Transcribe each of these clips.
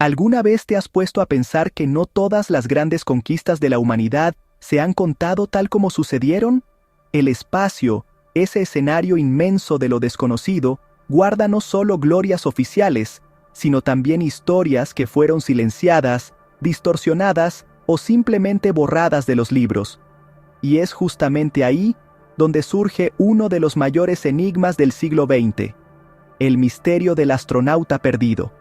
¿Alguna vez te has puesto a pensar que no todas las grandes conquistas de la humanidad se han contado tal como sucedieron? El espacio, ese escenario inmenso de lo desconocido, guarda no solo glorias oficiales, sino también historias que fueron silenciadas, distorsionadas o simplemente borradas de los libros. Y es justamente ahí donde surge uno de los mayores enigmas del siglo XX, el misterio del astronauta perdido.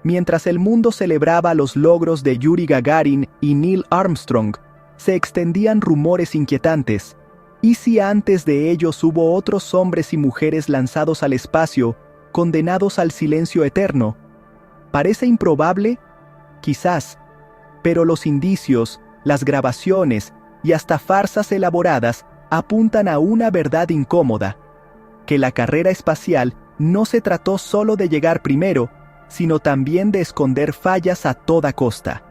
Mientras el mundo celebraba los logros de Yuri Gagarin y Neil Armstrong, se extendían rumores inquietantes. ¿Y si antes de ellos hubo otros hombres y mujeres lanzados al espacio, condenados al silencio eterno? ¿Parece improbable? Quizás, pero los indicios, las grabaciones y hasta farsas elaboradas apuntan a una verdad incómoda, que la carrera espacial no se trató solo de llegar primero, sino también de esconder fallas a toda costa.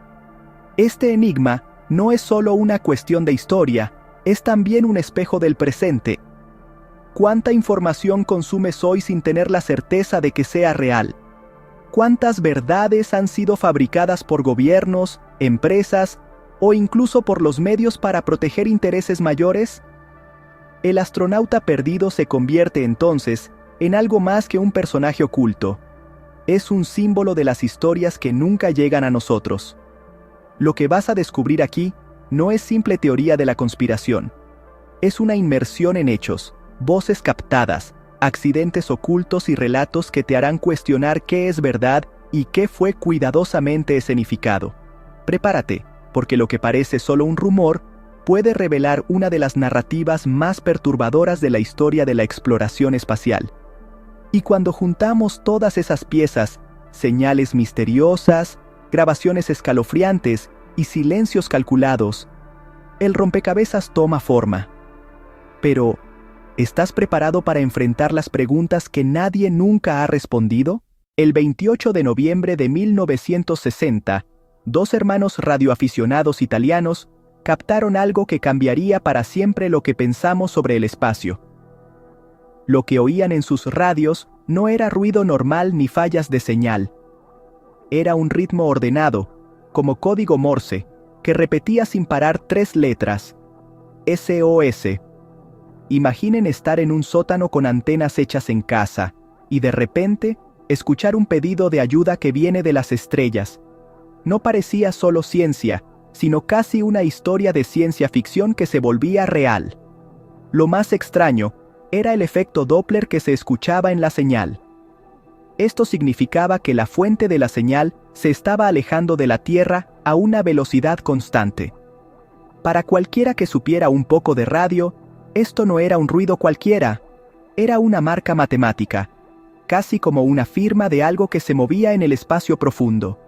Este enigma no es solo una cuestión de historia, es también un espejo del presente. ¿Cuánta información consumes hoy sin tener la certeza de que sea real? ¿Cuántas verdades han sido fabricadas por gobiernos, empresas o incluso por los medios para proteger intereses mayores? El astronauta perdido se convierte entonces en algo más que un personaje oculto. Es un símbolo de las historias que nunca llegan a nosotros. Lo que vas a descubrir aquí no es simple teoría de la conspiración. Es una inmersión en hechos, voces captadas, accidentes ocultos y relatos que te harán cuestionar qué es verdad y qué fue cuidadosamente escenificado. Prepárate, porque lo que parece solo un rumor puede revelar una de las narrativas más perturbadoras de la historia de la exploración espacial. Y cuando juntamos todas esas piezas, señales misteriosas, grabaciones escalofriantes y silencios calculados, el rompecabezas toma forma. Pero, ¿estás preparado para enfrentar las preguntas que nadie nunca ha respondido? El 28 de noviembre de 1960, dos hermanos radioaficionados italianos captaron algo que cambiaría para siempre lo que pensamos sobre el espacio. Lo que oían en sus radios no era ruido normal ni fallas de señal. Era un ritmo ordenado, como código Morse, que repetía sin parar 3 letras: SOS. Imaginen estar en un sótano con antenas hechas en casa, y de repente escuchar un pedido de ayuda que viene de las estrellas. No parecía solo ciencia, sino casi una historia de ciencia ficción que se volvía real. Lo más extraño era el efecto Doppler que se escuchaba en la señal. Esto significaba que la fuente de la señal se estaba alejando de la Tierra a una velocidad constante. Para cualquiera que supiera un poco de radio, esto no era un ruido cualquiera, era una marca matemática, casi como una firma de algo que se movía en el espacio profundo.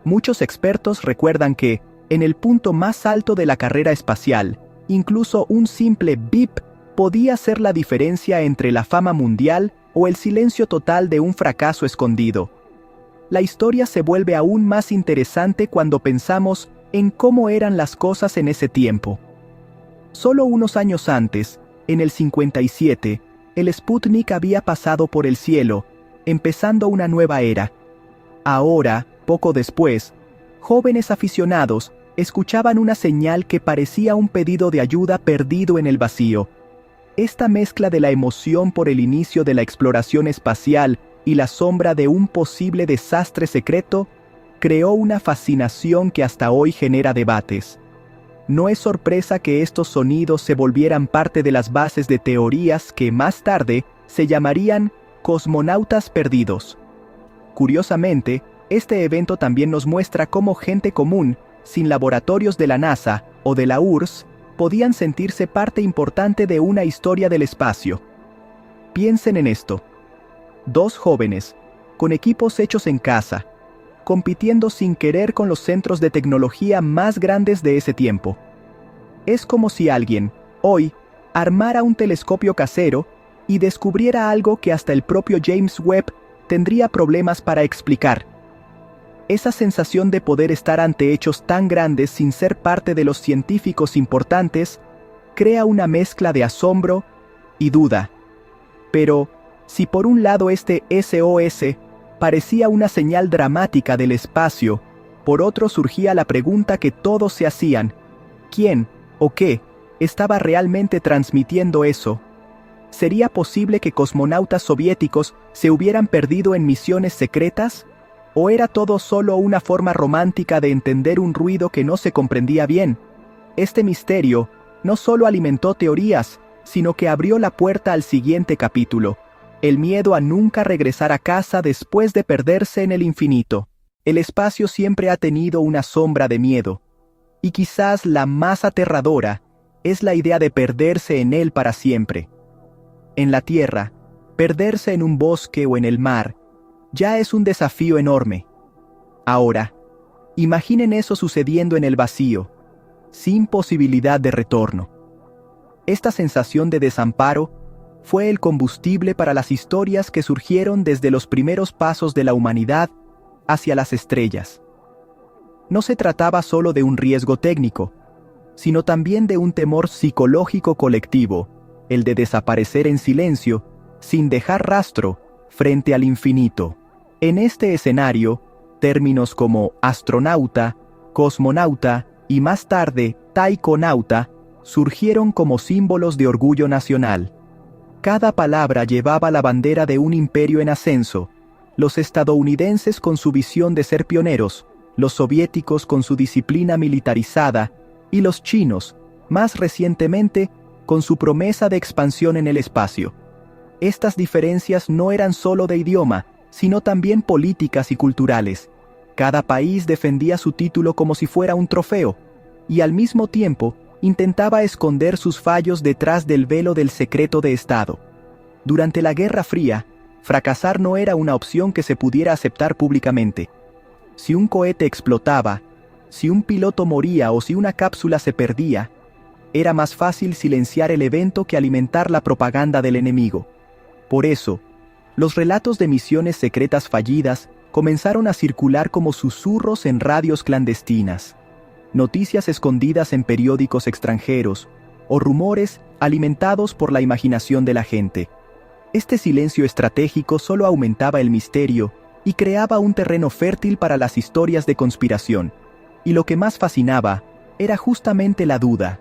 Muchos expertos recuerdan que, en el punto más alto de la carrera espacial, incluso un simple bip podía ser la diferencia entre la fama mundial o el silencio total de un fracaso escondido. La historia se vuelve aún más interesante cuando pensamos en cómo eran las cosas en ese tiempo. Solo unos años antes, en el 57, el Sputnik había pasado por el cielo, empezando una nueva era. Ahora, poco después, jóvenes aficionados escuchaban una señal que parecía un pedido de ayuda perdido en el vacío. Esta mezcla de la emoción por el inicio de la exploración espacial y la sombra de un posible desastre secreto creó una fascinación que hasta hoy genera debates. No es sorpresa que estos sonidos se volvieran parte de las bases de teorías que más tarde se llamarían cosmonautas perdidos. Curiosamente, este evento también nos muestra cómo gente común, sin laboratorios de la NASA o de la URSS, podían sentirse parte importante de una historia del espacio. Piensen en esto. 2 jóvenes, con equipos hechos en casa, compitiendo sin querer con los centros de tecnología más grandes de ese tiempo. Es como si alguien, hoy, armara un telescopio casero y descubriera algo que hasta el propio James Webb tendría problemas para explicar. Esa sensación de poder estar ante hechos tan grandes sin ser parte de los científicos importantes crea una mezcla de asombro y duda. Pero, si por un lado este SOS parecía una señal dramática del espacio. Por otro surgía la pregunta que todos se hacían: ¿quién o qué estaba realmente transmitiendo eso? ¿Sería posible que cosmonautas soviéticos se hubieran perdido en misiones secretas? ¿O era todo solo una forma romántica de entender un ruido que no se comprendía bien? Este misterio no solo alimentó teorías, sino que abrió la puerta al siguiente capítulo: el miedo a nunca regresar a casa después de perderse en el infinito. El espacio siempre ha tenido una sombra de miedo, y quizás la más aterradora es la idea de perderse en él para siempre. En la Tierra, perderse en un bosque o en el mar ya es un desafío enorme. Ahora, imaginen eso sucediendo en el vacío, sin posibilidad de retorno. Esta sensación de desamparo fue el combustible para las historias que surgieron desde los primeros pasos de la humanidad hacia las estrellas. No se trataba solo de un riesgo técnico, sino también de un temor psicológico colectivo, el de desaparecer en silencio, sin dejar rastro, frente al infinito. En este escenario, términos como astronauta, cosmonauta y más tarde taikonauta surgieron como símbolos de orgullo nacional. Cada palabra llevaba la bandera de un imperio en ascenso: los estadounidenses con su visión de ser pioneros, los soviéticos con su disciplina militarizada, y los chinos, más recientemente, con su promesa de expansión en el espacio. Estas diferencias no eran solo de idioma, sino también políticas y culturales. Cada país defendía su título como si fuera un trofeo, y al mismo tiempo intentaba esconder sus fallos detrás del velo del secreto de Estado. Durante la Guerra Fría, fracasar no era una opción que se pudiera aceptar públicamente. Si un cohete explotaba, si un piloto moría o si una cápsula se perdía, era más fácil silenciar el evento que alimentar la propaganda del enemigo. Por eso, los relatos de misiones secretas fallidas comenzaron a circular como susurros en radios clandestinas, noticias escondidas en periódicos extranjeros o rumores alimentados por la imaginación de la gente. Este silencio estratégico solo aumentaba el misterio y creaba un terreno fértil para las historias de conspiración. Y lo que más fascinaba era justamente la duda.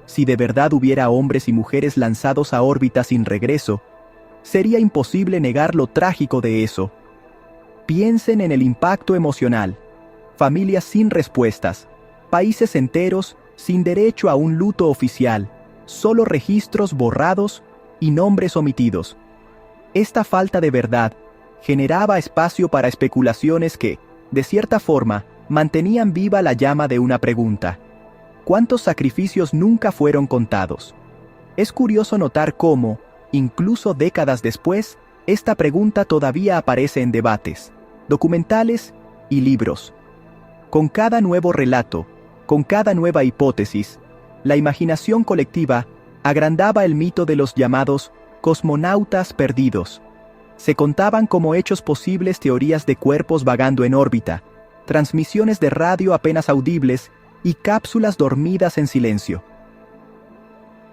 Si de verdad hubiera hombres y mujeres lanzados a órbita sin regreso, sería imposible negar lo trágico de eso. Piensen en el impacto emocional: familias sin respuestas, países enteros sin derecho a un luto oficial, solo registros borrados y nombres omitidos. Esta falta de verdad generaba espacio para especulaciones que, de cierta forma, mantenían viva la llama de una pregunta: ¿cuántos sacrificios nunca fueron contados? Es curioso notar cómo, incluso décadas después, esta pregunta todavía aparece en debates, documentales y libros. Con cada nuevo relato, con cada nueva hipótesis, la imaginación colectiva agrandaba el mito de los llamados cosmonautas perdidos. Se contaban como hechos posibles teorías de cuerpos vagando en órbita, transmisiones de radio apenas audibles y cápsulas dormidas en silencio.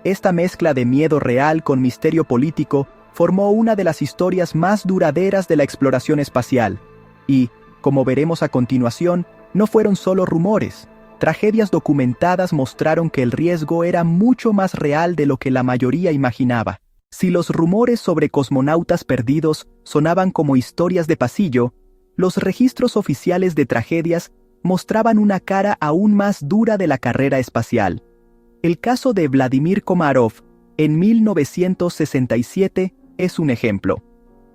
Esta mezcla de miedo real con misterio político formó una de las historias más duraderas de la exploración espacial, y, como veremos a continuación, no fueron solo rumores. Tragedias documentadas mostraron que el riesgo era mucho más real de lo que la mayoría imaginaba. Si los rumores sobre cosmonautas perdidos sonaban como historias de pasillo, los registros oficiales de tragedias mostraban una cara aún más dura de la carrera espacial. El caso de Vladimir Komarov, en 1967, es un ejemplo.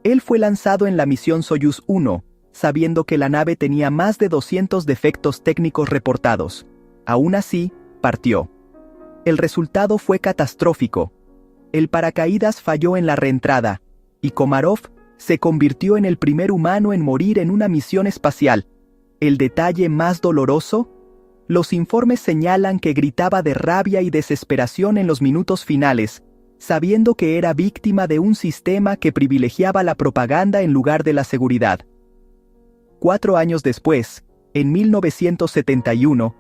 Él fue lanzado en la misión Soyuz 1, sabiendo que la nave tenía más de 200 defectos técnicos reportados. Aún así, partió. El resultado fue catastrófico. El paracaídas falló en la reentrada, y Komarov se convirtió en el primer humano en morir en una misión espacial. ¿El detalle más doloroso? Los informes señalan que gritaba de rabia y desesperación en los minutos finales, sabiendo que era víctima de un sistema que privilegiaba la propaganda en lugar de la seguridad. 4 años después, en 1971,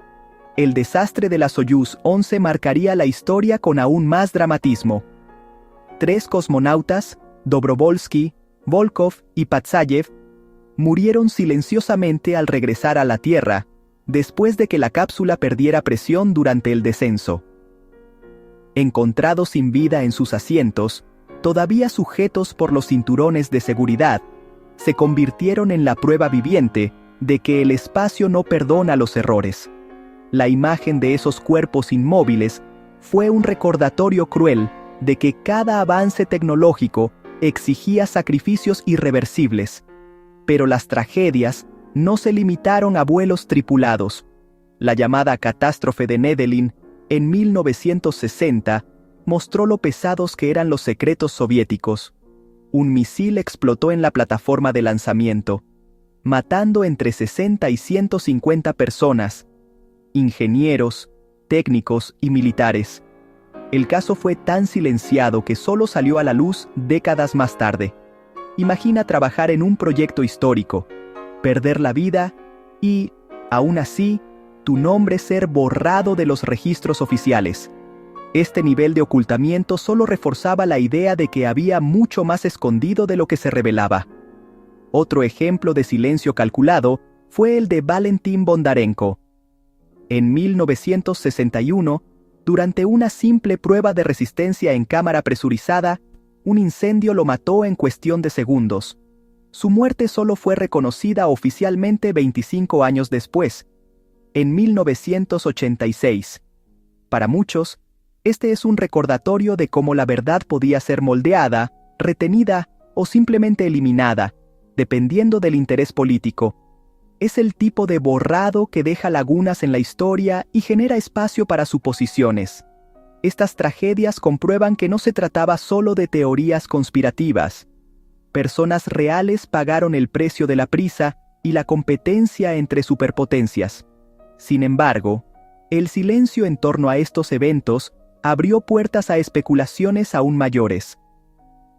el desastre de la Soyuz 11 marcaría la historia con aún más dramatismo. 3 cosmonautas, Dobrovolsky, Volkov y Patsayev, murieron silenciosamente al regresar a la Tierra, después de que la cápsula perdiera presión durante el descenso. Encontrados sin vida en sus asientos, todavía sujetos por los cinturones de seguridad, se convirtieron en la prueba viviente de que el espacio no perdona los errores. La imagen de esos cuerpos inmóviles fue un recordatorio cruel de que cada avance tecnológico exigía sacrificios irreversibles. Pero las tragedias no se limitaron a vuelos tripulados. La llamada catástrofe de Nedelin, en 1960, mostró lo pesados que eran los secretos soviéticos. Un misil explotó en la plataforma de lanzamiento, matando entre 60 y 150 personas, ingenieros, técnicos y militares. El caso fue tan silenciado que solo salió a la luz décadas más tarde. Imagina trabajar en un proyecto histórico, perder la vida y, aún así, tu nombre ser borrado de los registros oficiales. Este nivel de ocultamiento solo reforzaba la idea de que había mucho más escondido de lo que se revelaba. Otro ejemplo de silencio calculado fue el de Valentín Bondarenko. En 1961, durante una simple prueba de resistencia en cámara presurizada, un incendio lo mató en cuestión de segundos. Su muerte solo fue reconocida oficialmente 25 años después, en 1986. Para muchos, este es un recordatorio de cómo la verdad podía ser moldeada, retenida o simplemente eliminada, dependiendo del interés político. Es el tipo de borrado que deja lagunas en la historia y genera espacio para suposiciones. Estas tragedias comprueban que no se trataba solo de teorías conspirativas. Personas reales pagaron el precio de la prisa y la competencia entre superpotencias. Sin embargo, el silencio en torno a estos eventos abrió puertas a especulaciones aún mayores.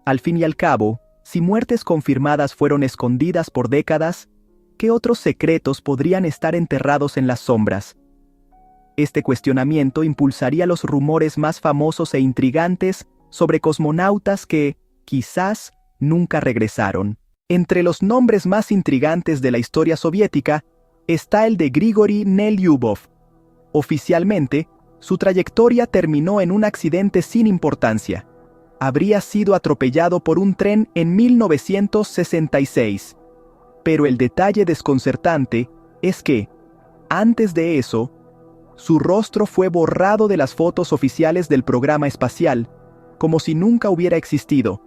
Al fin y al cabo, si muertes confirmadas fueron escondidas por décadas, ¿qué otros secretos podrían estar enterrados en las sombras? Este cuestionamiento impulsaría los rumores más famosos e intrigantes sobre cosmonautas que, quizás, nunca regresaron. Entre los nombres más intrigantes de la historia soviética está el de Grigori Nelyubov. Oficialmente, su trayectoria terminó en un accidente sin importancia. Habría sido atropellado por un tren en 1966. Pero el detalle desconcertante es que, antes de eso, su rostro fue borrado de las fotos oficiales del programa espacial, como si nunca hubiera existido.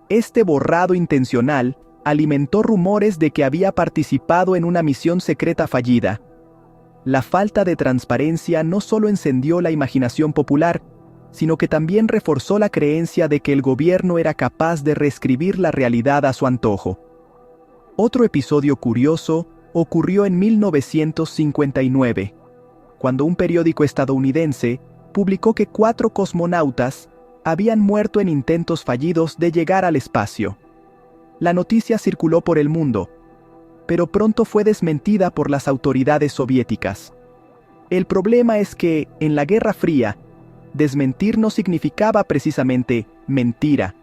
Este borrado intencional alimentó rumores de que había participado en una misión secreta fallida. La falta de transparencia no solo encendió la imaginación popular, sino que también reforzó la creencia de que el gobierno era capaz de reescribir la realidad a su antojo. Otro episodio curioso ocurrió en 1959, cuando un periódico estadounidense publicó que 4 cosmonautas habían muerto en intentos fallidos de llegar al espacio. La noticia circuló por el mundo, pero pronto fue desmentida por las autoridades soviéticas. El problema es que, en la Guerra Fría, desmentir no significaba precisamente mentira.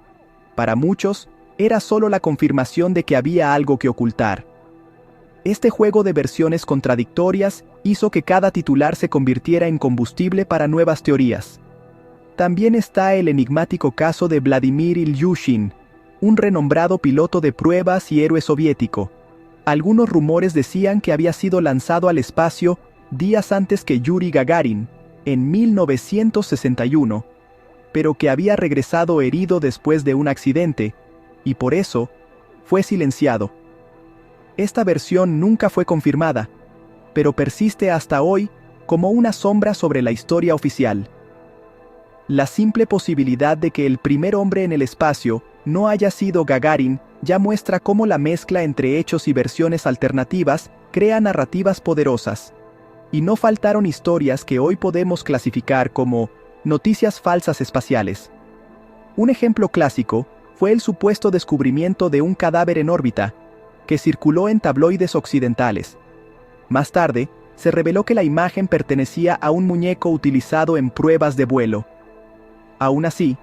Para muchos, era solo la confirmación de que había algo que ocultar. Este juego de versiones contradictorias hizo que cada titular se convirtiera en combustible para nuevas teorías. También está el enigmático caso de Vladimir Ilyushin, un renombrado piloto de pruebas y héroe soviético. Algunos rumores decían que había sido lanzado al espacio días antes que Yuri Gagarin, en 1961, pero que había regresado herido después de un accidente, y por eso fue silenciado. Esta versión nunca fue confirmada, pero persiste hasta hoy como una sombra sobre la historia oficial. La simple posibilidad de que el primer hombre en el espacio no haya sido Gagarin ya muestra cómo la mezcla entre hechos y versiones alternativas crea narrativas poderosas. Y no faltaron historias que hoy podemos clasificar como noticias falsas espaciales. Un ejemplo clásico fue el supuesto descubrimiento de un cadáver en órbita, que circuló en tabloides occidentales. Más tarde, se reveló que la imagen pertenecía a un muñeco utilizado en pruebas de vuelo. Aún así,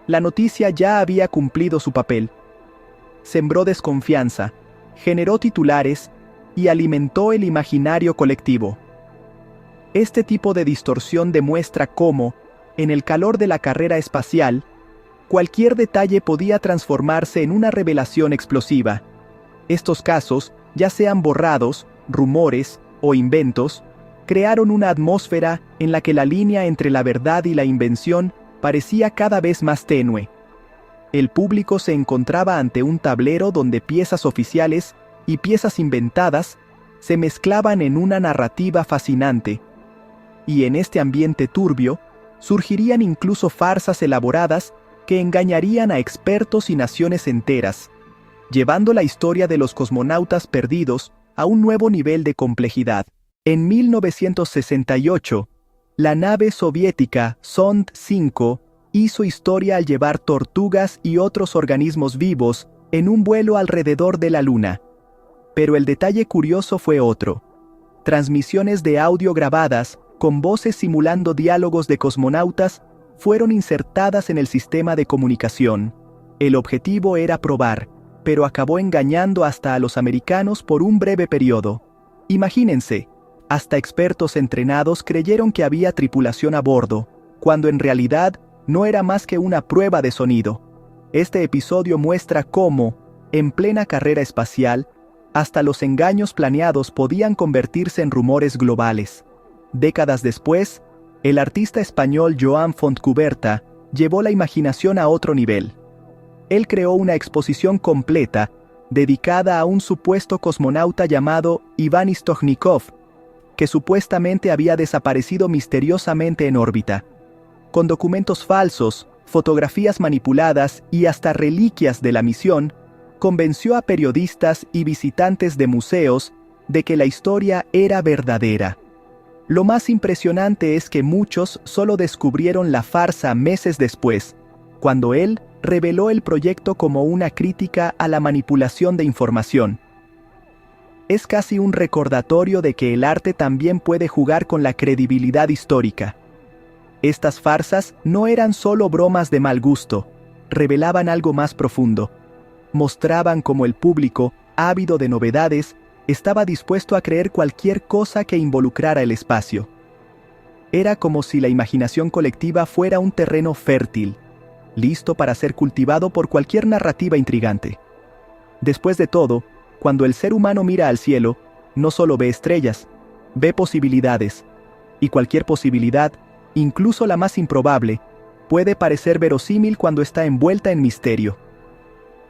la noticia ya había cumplido su papel. Sembró desconfianza, generó titulares y alimentó el imaginario colectivo. Este tipo de distorsión demuestra cómo, en el calor de la carrera espacial, cualquier detalle podía transformarse en una revelación explosiva. Estos casos, ya sean borrados, rumores o inventos, crearon una atmósfera en la que la línea entre la verdad y la invención parecía cada vez más tenue. El público se encontraba ante un tablero donde piezas oficiales y piezas inventadas se mezclaban en una narrativa fascinante. Y en este ambiente turbio, surgirían incluso farsas elaboradas que engañarían a expertos y naciones enteras, llevando la historia de los cosmonautas perdidos a un nuevo nivel de complejidad. En 1968, la nave soviética Sond 5 hizo historia al llevar tortugas y otros organismos vivos en un vuelo alrededor de la Luna. Pero el detalle curioso fue otro. Transmisiones de audio grabadas, con voces simulando diálogos de cosmonautas, fueron insertadas en el sistema de comunicación. El objetivo era probar, pero acabó engañando hasta a los americanos por un breve periodo. Imagínense, hasta expertos entrenados creyeron que había tripulación a bordo, cuando en realidad no era más que una prueba de sonido. Este episodio muestra cómo, en plena carrera espacial, hasta los engaños planeados podían convertirse en rumores globales. Décadas después, el artista español Joan Fontcuberta llevó la imaginación a otro nivel. Él creó una exposición completa dedicada a un supuesto cosmonauta llamado Iván Istojnikov, que supuestamente había desaparecido misteriosamente en órbita. Con documentos falsos, fotografías manipuladas y hasta reliquias de la misión, convenció a periodistas y visitantes de museos de que la historia era verdadera. Lo más impresionante es que muchos solo descubrieron la farsa meses después, cuando él reveló el proyecto como una crítica a la manipulación de información. Es casi un recordatorio de que el arte también puede jugar con la credibilidad histórica. Estas farsas no eran solo bromas de mal gusto, revelaban algo más profundo. Mostraban cómo el público, ávido de novedades, estaba dispuesto a creer cualquier cosa que involucrara el espacio. Era como si la imaginación colectiva fuera un terreno fértil, listo para ser cultivado por cualquier narrativa intrigante. Después de todo, cuando el ser humano mira al cielo, no solo ve estrellas, ve posibilidades, y cualquier posibilidad, incluso la más improbable, puede parecer verosímil cuando está envuelta en misterio.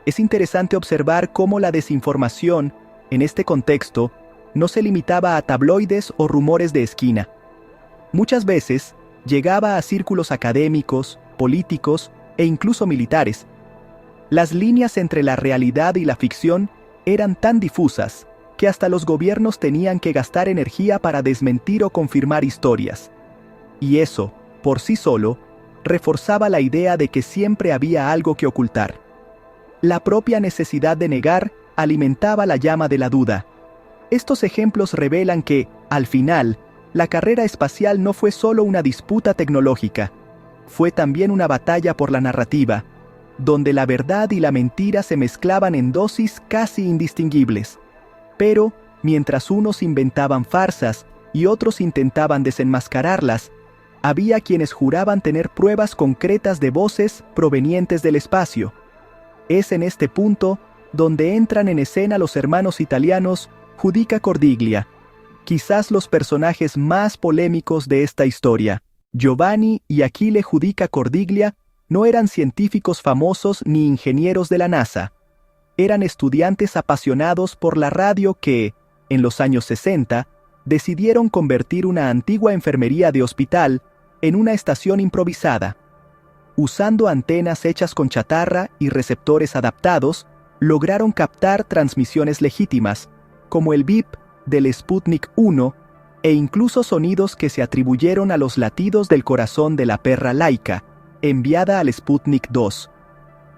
Es interesante observar cómo la desinformación, en este contexto, no se limitaba a tabloides o rumores de esquina. Muchas veces, llegaba a círculos académicos, políticos e incluso militares. Las líneas entre la realidad y la ficción eran tan difusas que hasta los gobiernos tenían que gastar energía para desmentir o confirmar historias. Y eso, por sí solo, reforzaba la idea de que siempre había algo que ocultar. La propia necesidad de negar alimentaba la llama de la duda. Estos ejemplos revelan que, al final, la carrera espacial no fue solo una disputa tecnológica, fue también una batalla por la narrativa, donde la verdad y la mentira se mezclaban en dosis casi indistinguibles. Pero, mientras unos inventaban farsas y otros intentaban desenmascararlas, había quienes juraban tener pruebas concretas de voces provenientes del espacio. Es en este punto donde entran en escena los hermanos italianos Giudica Cordiglia, quizás los personajes más polémicos de esta historia. Giovanni y Achille Giudica Cordiglia no eran científicos famosos ni ingenieros de la NASA. Eran estudiantes apasionados por la radio que, en los años 60, decidieron convertir una antigua enfermería de hospital en una estación improvisada. Usando antenas hechas con chatarra y receptores adaptados, lograron captar transmisiones legítimas, como el bip del Sputnik 1 e incluso sonidos que se atribuyeron a los latidos del corazón de la perra Laika, enviada al Sputnik 2.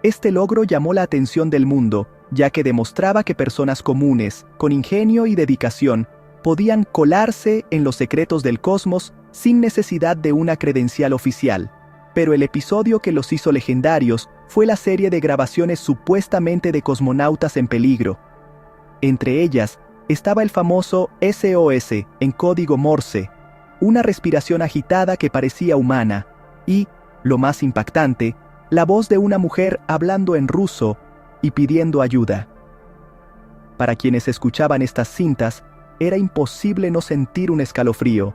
Este logro llamó la atención del mundo, ya que demostraba que personas comunes, con ingenio y dedicación, podían colarse en los secretos del cosmos sin necesidad de una credencial oficial. Pero el episodio que los hizo legendarios fue la serie de grabaciones supuestamente de cosmonautas en peligro. Entre ellas estaba el famoso SOS en código Morse, una respiración agitada que parecía humana, y, lo más impactante, la voz de una mujer hablando en ruso y pidiendo ayuda. Para quienes escuchaban estas cintas, era imposible no sentir un escalofrío.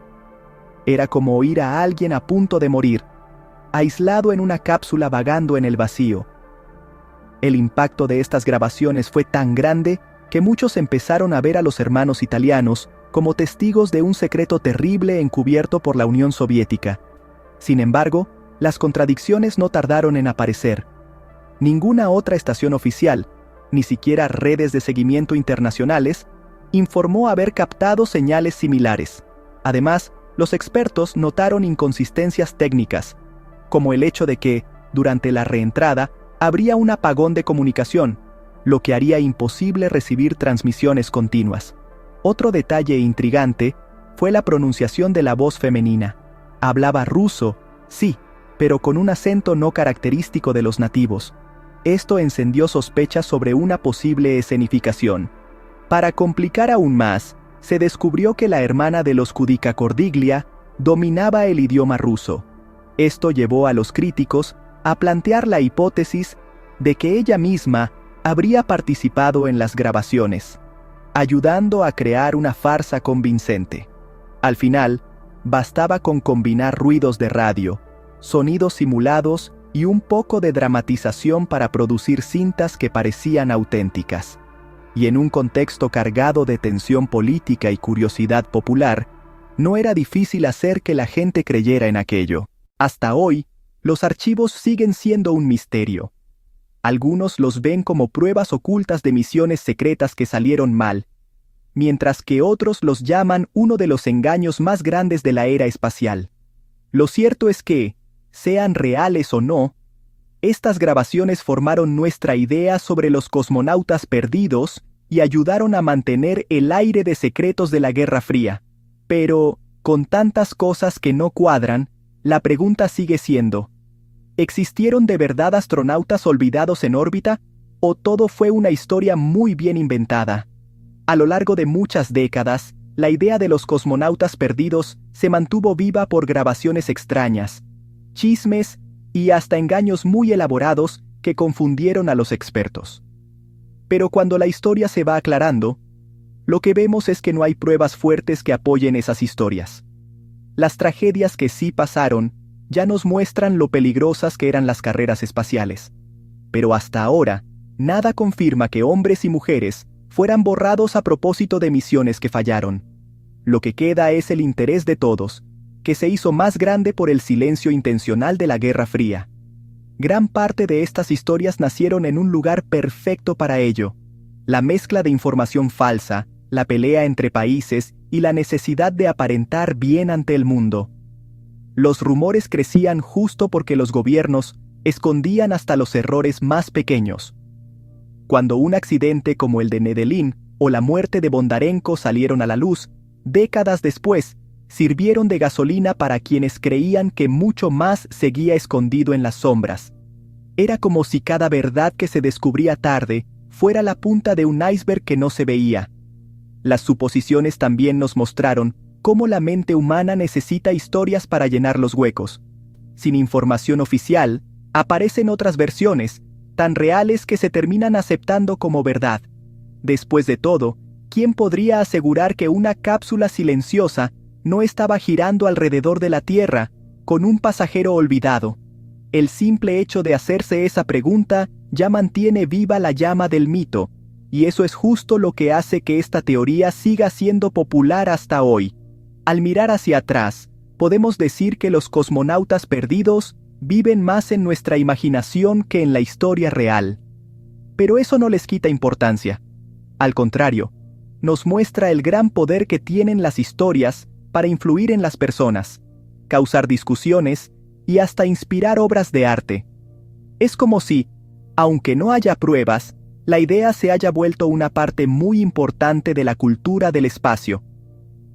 Era como oír a alguien a punto de morir, aislado en una cápsula vagando en el vacío. El impacto de estas grabaciones fue tan grande que muchos empezaron a ver a los hermanos italianos como testigos de un secreto terrible encubierto por la Unión Soviética. Sin embargo, las contradicciones no tardaron en aparecer. Ninguna otra estación oficial, ni siquiera redes de seguimiento internacionales, informó haber captado señales similares. Además, los expertos notaron inconsistencias técnicas, como el hecho de que, durante la reentrada, habría un apagón de comunicación, lo que haría imposible recibir transmisiones continuas. Otro detalle intrigante fue la pronunciación de la voz femenina. Hablaba ruso, sí, pero con un acento no característico de los nativos. Esto encendió sospechas sobre una posible escenificación. Para complicar aún más, se descubrió que la hermana de los Kudica Cordiglia dominaba el idioma ruso. Esto llevó a los críticos a plantear la hipótesis de que ella misma habría participado en las grabaciones, ayudando a crear una farsa convincente. Al final, bastaba con combinar ruidos de radio, sonidos simulados y un poco de dramatización para producir cintas que parecían auténticas. Y en un contexto cargado de tensión política y curiosidad popular, no era difícil hacer que la gente creyera en aquello. Hasta hoy, los archivos siguen siendo un misterio. Algunos los ven como pruebas ocultas de misiones secretas que salieron mal, mientras que otros los llaman uno de los engaños más grandes de la era espacial. Lo cierto es que, sean reales o no, estas grabaciones formaron nuestra idea sobre los cosmonautas perdidos y ayudaron a mantener el aire de secretos de la Guerra Fría. Pero, con tantas cosas que no cuadran, la pregunta sigue siendo: ¿existieron de verdad astronautas olvidados en órbita, o todo fue una historia muy bien inventada? A lo largo de muchas décadas, la idea de los cosmonautas perdidos se mantuvo viva por grabaciones extrañas, chismes y hasta engaños muy elaborados que confundieron a los expertos. Pero cuando la historia se va aclarando, lo que vemos es que no hay pruebas fuertes que apoyen esas historias. Las tragedias que sí pasaron ya nos muestran lo peligrosas que eran las carreras espaciales. Pero hasta ahora, nada confirma que hombres y mujeres fueran borrados a propósito de misiones que fallaron. Lo que queda es el interés de todos, que se hizo más grande por el silencio intencional de la Guerra Fría. Gran parte de estas historias nacieron en un lugar perfecto para ello: la mezcla de información falsa, la pelea entre países y la necesidad de aparentar bien ante el mundo. Los rumores crecían justo porque los gobiernos escondían hasta los errores más pequeños. Cuando un accidente como el de Nedelin o la muerte de Bondarenko salieron a la luz, décadas después, sirvieron de gasolina para quienes creían que mucho más seguía escondido en las sombras. Era como si cada verdad que se descubría tarde fuera la punta de un iceberg que no se veía. Las suposiciones también nos mostraron cómo la mente humana necesita historias para llenar los huecos. Sin información oficial, aparecen otras versiones, tan reales que se terminan aceptando como verdad. Después de todo, ¿quién podría asegurar que una cápsula silenciosa no estaba girando alrededor de la Tierra, con un pasajero olvidado? El simple hecho de hacerse esa pregunta ya mantiene viva la llama del mito, y eso es justo lo que hace que esta teoría siga siendo popular hasta hoy. Al mirar hacia atrás, podemos decir que los cosmonautas perdidos viven más en nuestra imaginación que en la historia real. Pero eso no les quita importancia. Al contrario, nos muestra el gran poder que tienen las historias para influir en las personas, causar discusiones y hasta inspirar obras de arte. Es como si, aunque no haya pruebas, la idea se haya vuelto una parte muy importante de la cultura del espacio.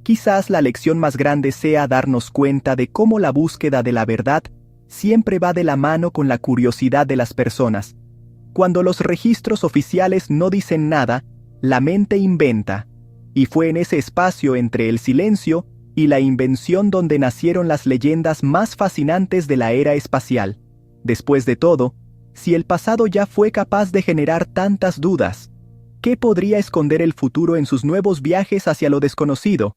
Quizás la lección más grande sea darnos cuenta de cómo la búsqueda de la verdad siempre va de la mano con la curiosidad de las personas. Cuando los registros oficiales no dicen nada, La mente inventa, y fue en ese espacio entre el silencio y la invención donde nacieron las leyendas más fascinantes de la era espacial. Después de todo, si el pasado ya fue capaz de generar tantas dudas, ¿qué podría esconder el futuro en sus nuevos viajes hacia lo desconocido?